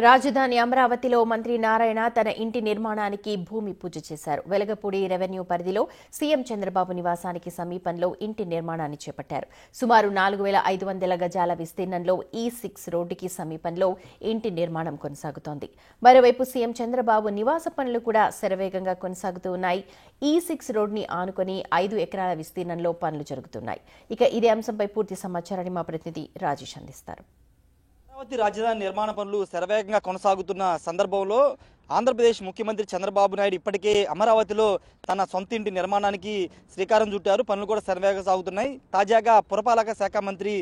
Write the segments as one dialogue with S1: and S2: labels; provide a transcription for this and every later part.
S1: రాజధాని అమరావతిలో మంత్రి నారాయణ తన ఇంటి నిర్మాణానికి భూమి పూజ చేశారు. వెలగపూడి రెవెన్యూ పరిధిలో సీఎం చంద్రబాబు నివాసానికి సమీపంలో ఇంటి నిర్మాణాన్ని చేపట్టారు. సుమారు 4,500 గజాల విస్తీర్ణంలో E6 రోడ్డుకి సమీపంలో ఇంటి నిర్మాణం కొనసాగుతోంది. మరోవైపు సీఎం చంద్రబాబు నివాస పనులు కూడా శరవేగంగా కొనసాగుతూ ఉన్నాయి. E6 రోడ్డుని ఆనుకుని 5 ఎకరాల విస్తీర్ణంలో పనులు జరుగుతున్నాయి. ఇక ఇదే అంశంపై పూర్తి సమాచారాన్ని మా ప్రతినిధి రాజేష్ అందిస్తారు.
S2: అమరావతి రాజధాని నిర్మాణ పనులు శరవేగంగా కొనసాగుతున్న సందర్భంలో ఆంధ్రప్రదేశ్ ముఖ్యమంత్రి చంద్రబాబు నాయుడు ఇప్పటికే అమరావతిలో తన సొంత ఇంటి నిర్మాణానికి శ్రీకారం చుట్టారు. పనులు కూడా శరవేగంగా సాగుతున్నాయి. తాజాగా పురపాలక శాఖ మంత్రి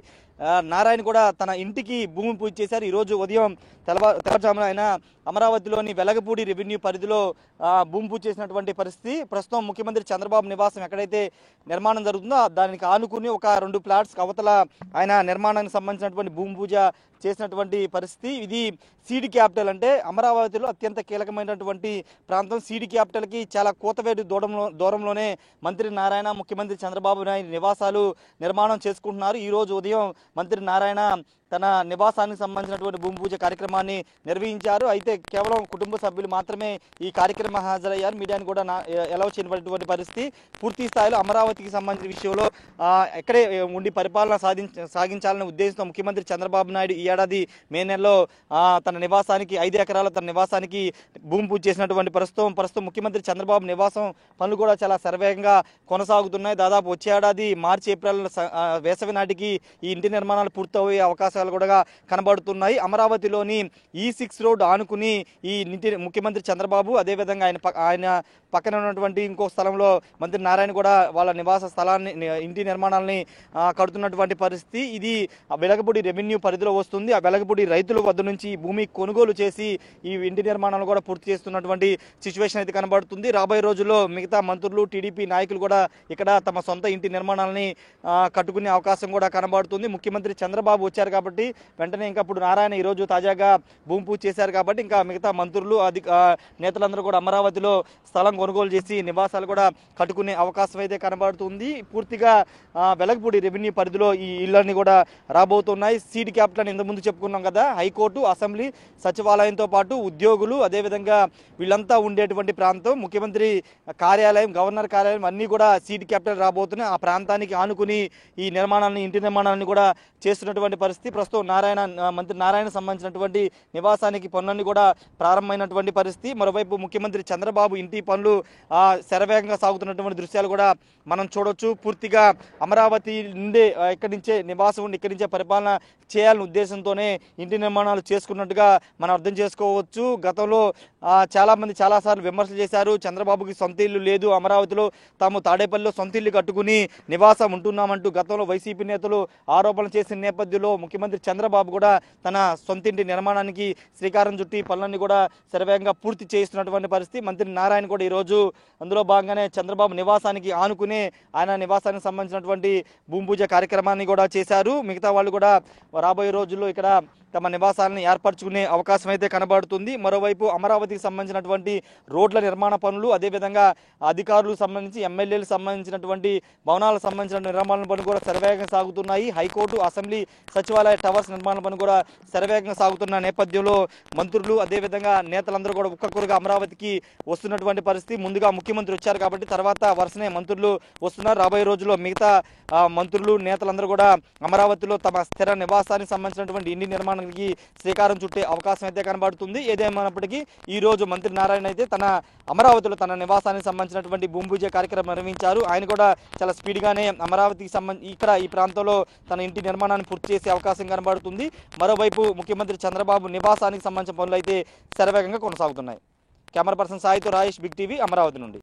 S2: నారాయణ కూడా తన ఇంటికి భూమి పూజ చేశారు. ఈరోజు ఉదయం తెల్లవారుజామున ఆయన అమరావతిలోని వెలగపూడి రెవెన్యూ పరిధిలో భూమి పూజ చేసినటువంటి పరిస్థితి. ప్రస్తుతం ముఖ్యమంత్రి చంద్రబాబు నివాసం ఎక్కడైతే నిర్మాణం జరుగుతుందో దానికి ఆనుకుని ఒక 2 ప్లాట్స్ అవతల ఆయన నిర్మాణానికి సంబంధించినటువంటి భూమి పూజ చేసినటువంటి పరిస్థితి. ఇది సీడీ క్యాపిటల్, అంటే అమరావతిలో అత్యంత కీలకమైనటువంటి ప్రాంతం. సీడీ క్యాపిటల్కి చాలా కూతవేటు దూరంలోనే మంత్రి నారాయణ, ముఖ్యమంత్రి చంద్రబాబు నాయుడు నివాసాలు నిర్మాణం చేసుకుంటున్నారు. ఈరోజు ఉదయం మంత్రి నారాయణ తన నివాసానికి సంబంధించినటువంటి భూమి పూజ కార్యక్రమాన్ని నిర్వహించారు. అయితే కేవలం కుటుంబ సభ్యులు మాత్రమే ఈ కార్యక్రమం హాజరయ్యారు. మీడియాని కూడా అలౌ చేయబడినటువంటి పరిస్థితి. పూర్తి స్థాయిలో అమరావతికి సంబంధించిన విషయంలో ఎక్కడే ఉండి పరిపాలన సాగించాలనే ఉద్దేశంతో ముఖ్యమంత్రి చంద్రబాబు నాయుడు ఈ ఏడాది మే నెలలో తన నివాసానికి 5 ఎకరాల తన నివాసానికి భూమి పూజ చేసినటువంటి ప్రస్తుతం ముఖ్యమంత్రి చంద్రబాబు నివాసం పనులు కూడా చాలా శరవేగంగా కొనసాగుతున్నాయి. దాదాపు వచ్చే ఏడాది మార్చి ఏప్రిల్ వేసవి నాటికి ఈ ఇంటి నిర్మాణాలు పూర్తయ్యే అవకాశం కూడా కనబడుతున్నాయి. అమరావతిలోని E6 రోడ్ ఆనుకుని ఈ ముఖ్యమంత్రి చంద్రబాబు, అదేవిధంగా ఆయన పక్కన ఉన్నటువంటి ఇంకో స్థలంలో మంత్రి నారాయణ కూడా వాళ్ళ నివాస స్థలాన్ని, ఇంటి నిర్మాణాలని కడుతున్నటువంటి పరిస్థితి. ఇది వెలగపూడి రెవెన్యూ పరిధిలో వస్తుంది. ఆ వెలగపూడి రైతుల వద్ద నుంచి భూమి కొనుగోలు చేసి ఈ ఇంటి నిర్మాణాలు కూడా పూర్తి చేస్తున్నటువంటి సిచ్యువేషన్ అయితే కనబడుతుంది. రాబోయే రోజుల్లో మిగతా మంత్రులు, టీడీపీ నాయకులు కూడా ఇక్కడ తమ సొంత ఇంటి నిర్మాణాలని కట్టుకునే అవకాశం కూడా కనబడుతుంది. ముఖ్యమంత్రి చంద్రబాబు వచ్చారు కాబట్టి వెంటనే ఇంకా ఇప్పుడు నారాయణ ఈరోజు తాజాగా భూమి పూజ చేశారు కాబట్టి ఇంకా మిగతా మంత్రులు, నేతలందరూ కూడా అమరావతిలో స్థలం కొనుగోలు చేసి నివాసాలు కూడా కట్టుకునే అవకాశం అయితే కనబడుతుంది. పూర్తిగా వెలగపూడి రెవెన్యూ పరిధిలో ఈ ఇళ్లన్నీ కూడా రాబోతున్నాయి. సీడీ క్యాపిటల్ ఇంతకుముందు చెప్పుకున్నాం కదా, హైకోర్టు, అసెంబ్లీ, సచివాలయంతో పాటు ఉద్యోగులు, అదేవిధంగా వీళ్ళంతా ఉండేటువంటి ప్రాంతం. ముఖ్యమంత్రి కార్యాలయం, గవర్నర్ కార్యాలయం అన్నీ కూడా సీడీ క్యాపిటల్ రాబోతున్నాయి. ఆ ప్రాంతానికి ఆనుకుని ఈ నిర్మాణాన్ని, ఇంటి నిర్మాణాన్ని కూడా చేస్తున్నటువంటి పరిస్థితి. ప్రస్తుతం మంత్రి నారాయణ సంబంధించినటువంటి నివాసానికి పనులన్నీ కూడా ప్రారంభమైనటువంటి పరిస్థితి. మరోవైపు ముఖ్యమంత్రి చంద్రబాబు ఇంటి పనులు శరవేగంగా సాగుతున్నటువంటి దృశ్యాలు కూడా మనం చూడొచ్చు. పూర్తిగా అమరావతి నుండే ఇక్కడి నుంచే నివాసం ఉండి ఇక్కడి నుంచే పరిపాలన చేయాలనే ఉద్దేశంతోనే ఇంటి నిర్మాణాలు చేసుకున్నట్టుగా మనం అర్థం చేసుకోవచ్చు. గతంలో చాలామంది చాలాసార్లు విమర్శలు చేశారు. చంద్రబాబుకి సొంత ఇల్లు లేదు, అమరావతిలో తాము తాడేపల్లిలో సొంత ఇల్లు కట్టుకుని నివాసం ఉంటున్నామంటూ గతంలో వైసీపీ నేతలు ఆరోపణలు చేసిన నేపథ్యంలో ముఖ్యమంత్రి చంద్రబాబు కూడా తన సొంత ఇంటి నిర్మాణానికి శ్రీకారం చుట్టి పనులన్నీ కూడా శరవేగంగా పూర్తి చేస్తున్నటువంటి పరిస్థితి. మంత్రి నారాయణ కూడా ఈరోజు అందులో భాగంగానే చంద్రబాబు నివాసానికి ఆనుకునే ఆయన నివాసానికి సంబంధించినటువంటి భూమి పూజ కార్యక్రమాన్ని కూడా చేశారు. మిగతా వాళ్ళు కూడా రాబోయే రోజుల్లో ఇక్కడ తమ నివాసాలను ఏర్పరచుకునే అవకాశం అయితే కనబడుతుంది. మరోవైపు అమరావతికి సంబంధించినటువంటి రోడ్ల నిర్మాణ పనులు, అదేవిధంగా అధికారులకు సంబంధించి, ఎమ్మెల్యేలకు సంబంధించినటువంటి భవనాలకు సంబంధించిన నిర్మాణ పనులు కూడా శరవేగంగా సాగుతున్నాయి. హైకోర్టు, అసెంబ్లీ, సచివాలయ టవర్స్ నిర్మాణ పనులు కూడా శరవేగంగా సాగుతున్న నేపథ్యంలో మంత్రులు, అదేవిధంగా నేతలందరూ కూడా ఒక్కొక్కరుగా అమరావతికి వస్తున్నటువంటి పరిస్థితి. ముందుగా ముఖ్యమంత్రి వచ్చారు కాబట్టి తర్వాత వరుసనే మంత్రులు వస్తున్నారు. రాబోయే రోజుల్లో మిగతా మంత్రులు, నేతలందరూ కూడా అమరావతిలో తమ స్థిర నివాసానికి సంబంధించినటువంటి ఇంటి నిర్మాణానికి శ్రీకారం చుట్టే అవకాశం అయితే కనబడుతుంది. ఏదేమైనప్పటికీ ఈ రోజు మంత్రి నారాయణ అయితే తన అమరావతిలో తన నివాసానికి సంబంధించినటువంటి భూమి పూజ కార్యక్రమం నిర్వహించారు. ఆయన కూడా చాలా స్పీడ్గానే అమరావతికి ఇక్కడ ఈ ప్రాంతంలో తన ఇంటి నిర్మాణాన్ని పూర్తి చేసే అవకాశం కనబడుతుంది. మరోవైపు ముఖ్యమంత్రి చంద్రబాబు నివాసానికి సంబంధించిన పనులు అయితే శరవేగంగా కొనసాగుతున్నాయి. కెమెరా పర్సన్ సాయితో రాజేష్, బిగ్ టీవీ, అమరావతి నుండి.